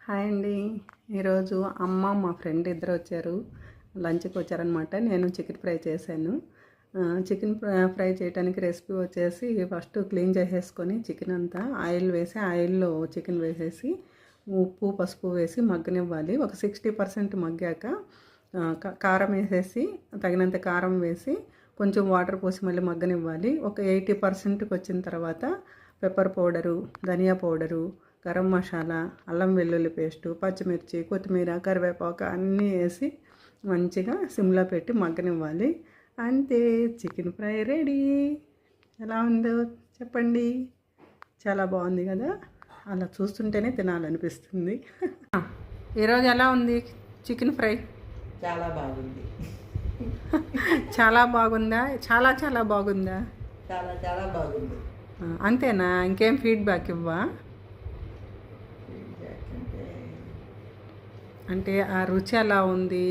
Hi అండి. ఈరోజు అమ్మ మా ఫ్రెండ్ ఇద్దరు వచ్చారు, లంచ్కి వచ్చారనమాట. నేను చికెన్ ఫ్రై చేశాను. చికెన్ ఫ్రై చేయడానికి రెసిపీ వచ్చేసి ఫస్ట్ క్లీన్ చేసేసుకొని చికెన్ అంతా ఆయిల్ వేసి, ఆయిల్లో చికెన్ వేసేసి ఉప్పు పసుపు వేసి మగ్గనివ్వాలి. ఒక 60% మగ్గాక కారం వేసేసి, తగినంత కారం వేసి కొంచెం వాటర్ పోసి మళ్ళీ మగ్గనివ్వాలి. ఒక 80%కి వచ్చిన తర్వాత పెప్పర్ పౌడరు, ధనియా పౌడరు, గరం మసాలా, అల్లం వెల్లుల్లి పేస్టు, పచ్చిమిర్చి, కొత్తిమీర, కరివేపాకు అన్నీ వేసి మంచిగా సిమ్లో పెట్టి మగ్గనివ్వాలి. అంతే, చికెన్ ఫ్రై రెడీ. ఎలా ఉందో చెప్పండి. చాలా బాగుంది కదా, అలా చూస్తుంటేనే తినాలనిపిస్తుంది. ఈరోజు ఎలా ఉంది చికెన్ ఫ్రై? చాలా బాగుంది. చాలా బాగుందా? చాలా చాలా బాగుందా? చాలా చాలా బాగుంది. అంతేనా? ఇంకేం ఫీడ్బ్యాక్ ఇవ్వా? అంటే ఆ రుచి ఎలా ఉంది,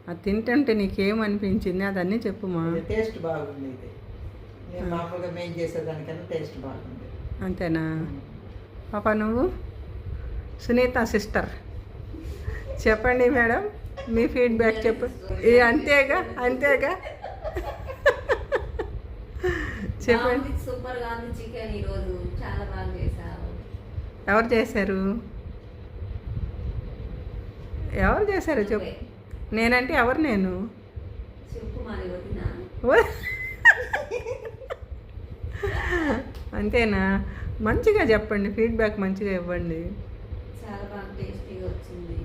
అది తింటుంటే నీకేమనిపించింది అదన్నీ చెప్పుమా. టేస్ట్ బాగుంది. ఇది నేను మామూలుగా మేము చేసేదానికన్నా టేస్ట్ బాగుంది. అంతేనా పాప? నువ్వు సునీత సిస్టర్ చెప్పండి మేడం, మీ ఫీడ్బ్యాక్ చెప్పు. అంతేగా అంతేగా చెప్పండి. సూపర్గా ఉంది చికెన్. ఈరోజు చాలా బాగా చేశారు. ఎవరు చేశారు? ఎవరు చేశారు చెప్పు. నేనంటే ఎవరు? నేను చెప్పు మరి వదిన. అంతేనా? మంచిగా చెప్పండి, ఫీడ్బ్యాక్ మంచిగా ఇవ్వండి. చాలా బాగా టేస్టీగా వచ్చింది.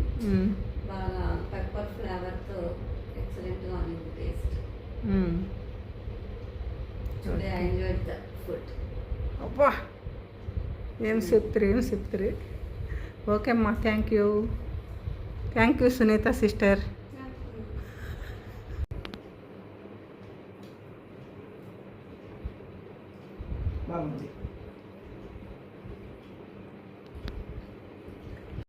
బాగా పెప్పర్ ఫ్లేవర్తో ఎక్సలెంట్గా ఉంది taste. Today I enjoyed the food. అబ్బా, ఏం చెప్తారు. ఓకే అమ్మా, థ్యాంక్ యూ సునీత సిస్టర్. బాగుంది.